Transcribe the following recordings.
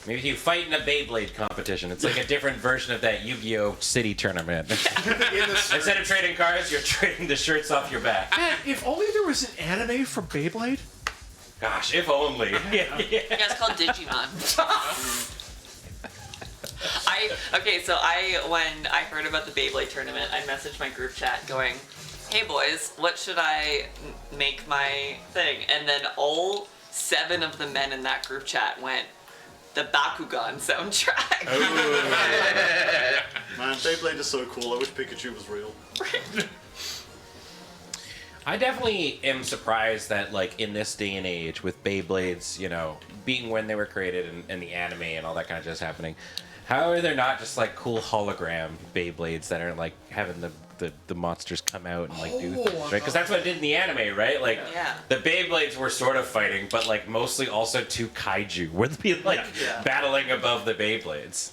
Maybe you fight in a Beyblade competition. It's like a different version of that Yu-Gi-Oh! City tournament. Instead of trading cards, you're trading the shirts off your back. Man, if only there was an anime for Beyblade. Gosh, if only. Yeah, it's called Digimon. When I heard about the Beyblade tournament, I messaged my group chat going, "Hey boys, what should I make my thing?" And then all 7 of the men in that group chat went, "The Bakugan soundtrack." Man, Beyblade is so cool. I wish Pikachu was real. I definitely am surprised that, like, in this day and age, with Beyblades, you know, being when they were created and the anime and all that kind of just happening, how are there not just, like, cool hologram Beyblades that are, like, having the monsters come out and, like, do things, right? Because that's what it did in the anime, right? Like, the Beyblades were sort of fighting, but, like, mostly also 2 kaiju would be, like, battling above the Beyblades.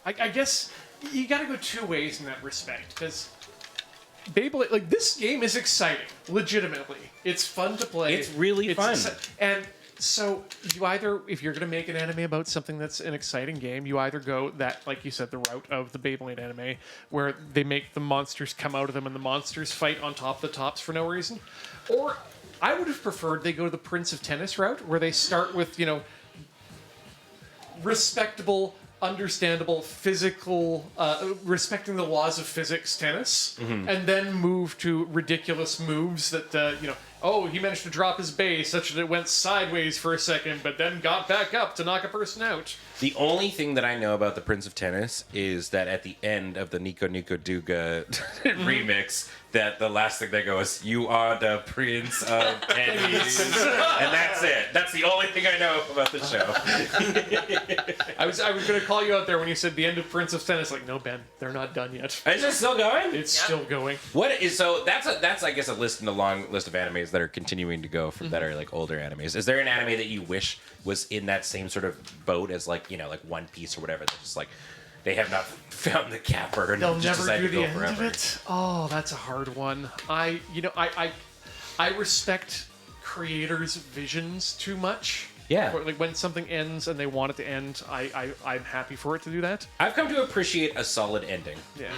I guess you gotta go 2 ways in that respect, because Beyblade, like, this game is exciting, legitimately. It's fun to play. It's really fun. And so you either, if you're going to make an anime about something that's an exciting game, you either go that, like you said, the route of the Beyblade anime, where they make the monsters come out of them and the monsters fight on top of the tops for no reason. Or I would have preferred they go the Prince of Tennis route, where they start with, you know, respectable, understandable, physical, respecting the laws of physics tennis, and then move to ridiculous moves that, you know, oh, he managed to drop his base such that it went sideways for a second, but then got back up to knock a person out. The only thing that I know about the Prince of Tennis is that at the end of the Nico Nico Duga remix, that the last thing they go is, "You are the Prince of Tennis." And that's it. That's the only thing I know about the show. I was going to call you out there when you said the end of Prince of Tennis. Like, no, Ben, they're not done yet. Is it still going? It's still going. What is so? That's I guess a long list of animes that are continuing to go from that are like older animes. Is there an anime that you wish was in that same sort of boat as, like, you know, like One Piece or whatever? That's just like they have not found the capper and They'll just never do decided to the go end forever. of it. Oh, that's a hard one. I respect creators' visions too much. Yeah. Like, when something ends and they want it to end, I'm happy for it to do that. I've come to appreciate a solid ending. Yeah.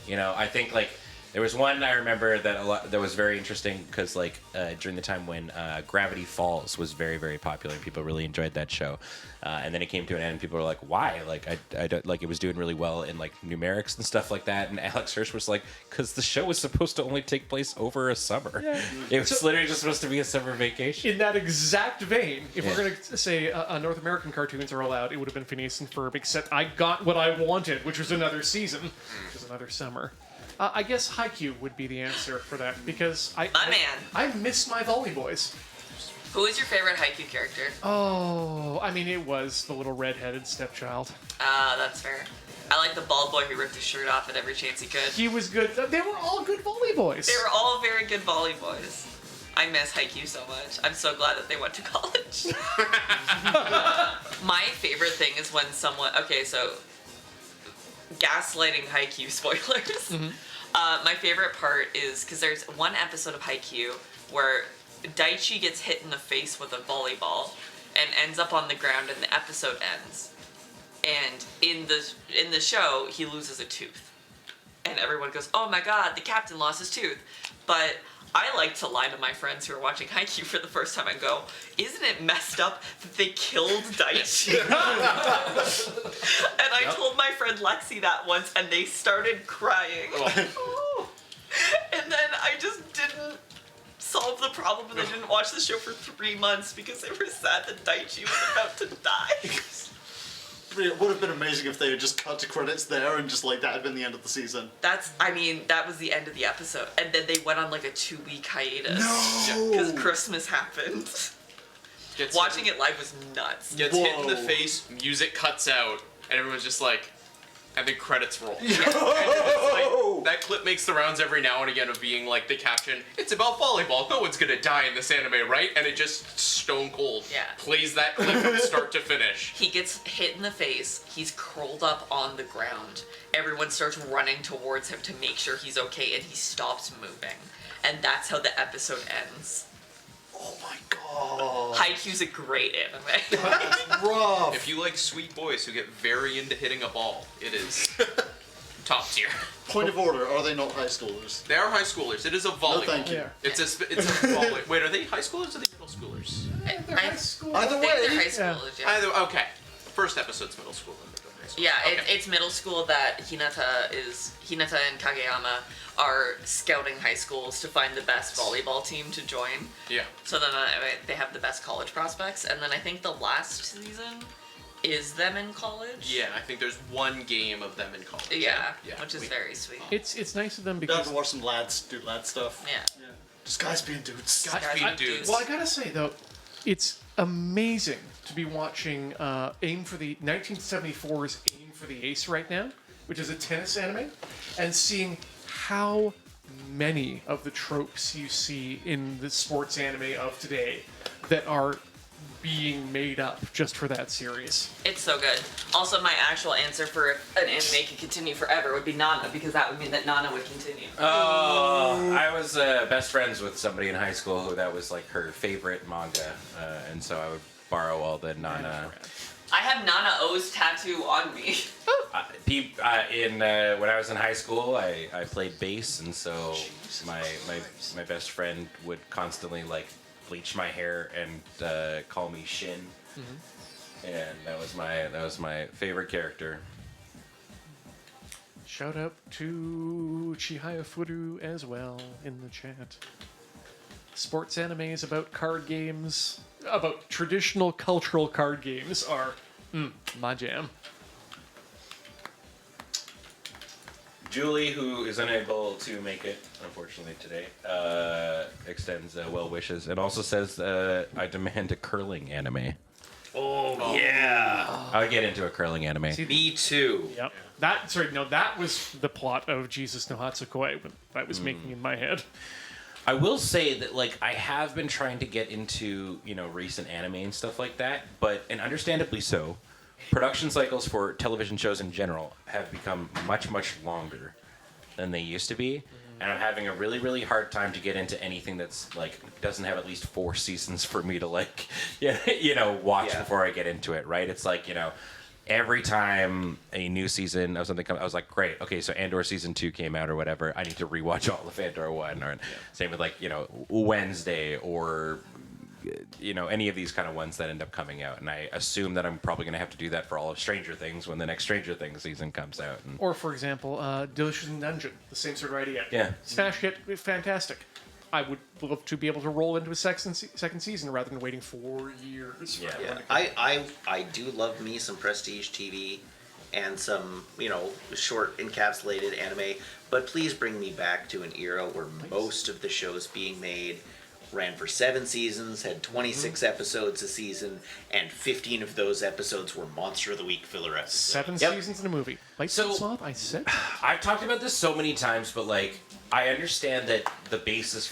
You know, I think, like, there was one I remember that was very interesting because, like, during the time when Gravity Falls was very, very popular and people really enjoyed that show, and then it came to an end and people were like, "Why?" Like, I don't, like, it was doing really well in, like, numerics and stuff like that, and Alex Hirsch was like, "Because the show was supposed to only take place over a summer. Yeah. It was literally just supposed to be a summer vacation." In that exact vein, if we're going to say North American cartoons are allowed, it would have been Phineas and Ferb, except I got what I wanted, which was another season, which was another summer. I guess Haikyuu would be the answer for that, because I miss my Volley Boys. Who is your favorite Haikyuu character? Oh, I mean, it was the little red-headed stepchild. That's fair. I like the bald boy who ripped his shirt off at every chance he could. He was good. They were all good Volley Boys. They were all very good volley boys. I miss Haikyuu so much. I'm so glad that they went to college. My favorite thing is when someone... Okay, so... Gaslighting Haikyuu spoilers. My favorite part is... Because there's one episode of Haikyuu where Daichi gets hit in the face with a volleyball and ends up on the ground and the episode ends. And in the show, he loses a tooth. And everyone goes, "Oh my god, the captain lost his tooth." But I like to lie to my friends who are watching Haikyuu for the first time and go, "Isn't it messed up that they killed Daichi?" And I told my friend Lexi that once, and they started crying. And then I just didn't solve the problem, and I didn't watch the show for 3 months because they were sad that Daichi was about to die. It would have been amazing if they had just cut to credits there and just, like, that had been the end of the season. That was the end of the episode. And then they went on, like, a 2-week hiatus. No! Because Christmas happened. Watching it live was nuts. Gets hit in the face, music cuts out, and everyone's just like, and then credits roll. Yeah. Like, that clip makes the rounds every now and again of being like the caption, "It's about volleyball, no one's gonna die in this anime, right?" And it just stone cold plays that clip from start to finish. He gets hit in the face, he's curled up on the ground. Everyone starts running towards him to make sure he's okay, and he stops moving. And that's how the episode ends. Oh my god. Haikyuu's a great anime. That's rough. If you like sweet boys who get very into hitting a ball, it is top tier. Point of order, are they not high schoolers? They are high schoolers. It is a volleyball. No, thank you. Yeah. It's a volley. Wait, are they high schoolers or are they middle schoolers? They're high school. Either I think they're way. high schoolers, yeah. Either okay. First episode's middle school and middle high school. Yeah, Okay. it's middle school that Hinata and Kageyama are scouting high schools to find the best volleyball team to join. Yeah. So then they have the best college prospects, and then I think the last season is them in college. Yeah, I think there's one game of them in college. Yeah, Yeah. which is very sweet. It's nice of them Down because to watch some lads do lad stuff. Yeah. Just guys being dudes. Guys Guys being being dudes. well, I gotta say though, it's amazing to be watching Aim for the 1974's Aim for the Ace right now, which is a tennis anime, and seeing how many of the tropes you see in the sports anime of today that are being made up just for that series. It's so good. Also, my actual answer for if an anime could continue forever would be Nana, because that would mean that Nana would continue. Oh, I was best friends with somebody in high school who that was like her favorite manga, and so I would borrow all the Nana. I have Nana O's tattoo on me. When I was in high school, I played bass, and so my best friend would constantly like bleach my hair and call me Shin, and that was my favorite character. Shout out to Chihaya Furu as well in the chat. Sports animes about card games, about traditional cultural card games are my jam. Julie, who is unable to make it, unfortunately, today, extends well wishes and also says, I demand a curling anime. Oh, yeah. I'll get into a curling anime. Me too. Yep. That was the plot of Jesus no Hatsukoi when that was making in my head. I will say that, like, I have been trying to get into, recent anime and stuff like that, and understandably so, production cycles for television shows in general have become much, much longer than they used to be. And I'm having a really, really hard time to get into anything that's, like, doesn't have at least 4 seasons for me to, like, watch before I get into it, right? It's like, every time a new season of something comes, I was like, great, okay, so Andor season 2 came out or whatever. I need to rewatch all of Andor 1. Or same with like, Wednesday or any of these kind of ones that end up coming out. And I assume that I'm probably going to have to do that for all of Stranger Things when the next Stranger Things season comes out. And Or, for example, Delicious in Dungeon, the same sort of idea. Yeah. Smash hit, fantastic. I would love to be able to roll into a second season rather than waiting 4 years. For Yeah. everyone to Yeah, I do love me some prestige TV and some, short encapsulated anime, but please bring me back to an era where most of the shows being made ran for 7 seasons, had 26 episodes a season, and 15 of those episodes were Monster of the Week filler episodes. 7 Yep. seasons in a movie. Light So- Sloth, I said. I've talked about this so many times, but like I understand that the basis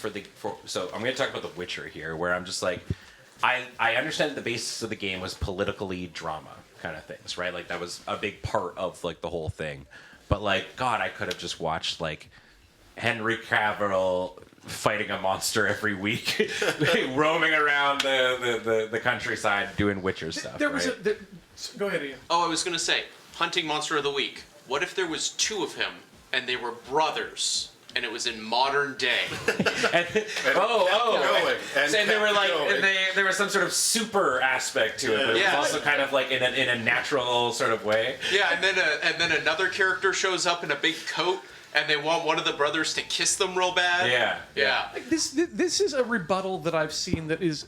so I'm going to talk about The Witcher here, where I'm just like, I understand that the basis of the game was politically drama kind of things, right? Like that was a big part of like the whole thing. But like, God, I could have just watched like Henry Cavill fighting a monster every week, roaming around the countryside doing Witcher stuff. There was right? Go ahead, Ian. Oh, I was gonna say, hunting monster of the week. What if there was 2 of him and they were brothers and it was in modern day? And they were like, going. there was some sort of super aspect to it, but it Yeah. was also kind of like in a natural sort of way. Yeah, and then another character shows up in a big coat and they want one of the brothers to kiss them real bad. Yeah. Like this is a rebuttal that I've seen that it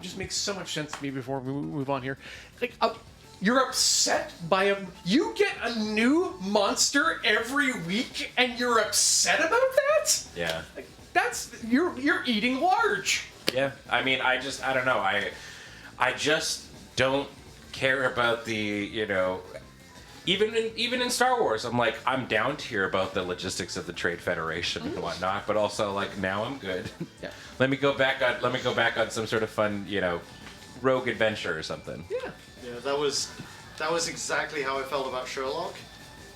just makes so much sense to me before we move on here. Like, you're upset by you get a new monster every week and you're upset about that? Yeah. Like, that's you're eating large. Yeah. I mean, I don't know. I just don't care about the, even in Star Wars, I'm like, I'm down to hear about the logistics of the Trade Federation and whatnot, but also like now I'm good. Yeah. Let me go back on some sort of fun, rogue adventure or something. Yeah. Yeah, that was exactly how I felt about Sherlock.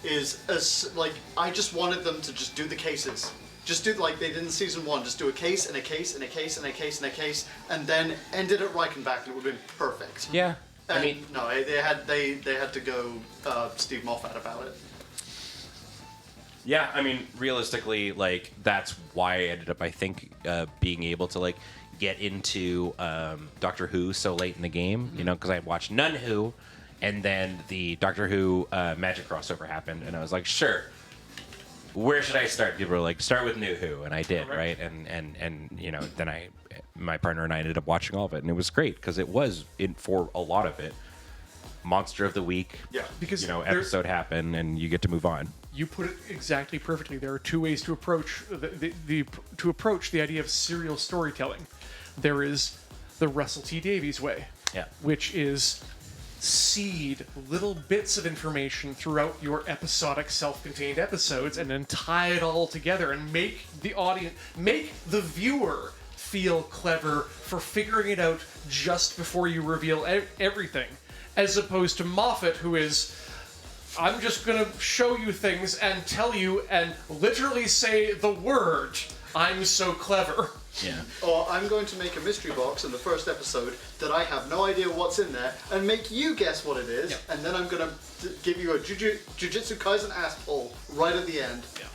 I just wanted them to just do the cases. Just do like they did in season 1. Just do a case and a case and a case and a case and a case, and then ended at Reichenbach, and it would have been perfect. Yeah. And I mean, no, they had to go Steve Moffat about it. yeah, I mean, realistically, like, that's why I ended up, I think, being able to, like, get into Doctor Who so late in the game, you know, because I had watched None Who, and then the Doctor Who Magic crossover happened, and I was like, sure, where should I start? People were like, start with New Who, and I did, right? And you know, then my partner and I ended up watching all of it, and it was great, because it was, for a lot of it, Monster of the Week, because you know, episode happened, and you get to move on. You put it exactly perfectly. There are two ways to approach the idea of serial storytelling. There is the Russell T Davies way, which is seed little bits of information throughout your episodic self-contained episodes and then tie it all together and make the viewer feel clever for figuring it out just before you reveal everything, as opposed to Moffat, who is, I'm just gonna show you things and tell you and literally say the word, I'm so clever. Yeah. Or I'm going to make a mystery box in the first episode that I have no idea what's in there and make you guess what it is, and then I'm going to give you a Jujutsu Kaisen ass pull right at the end. Yeah.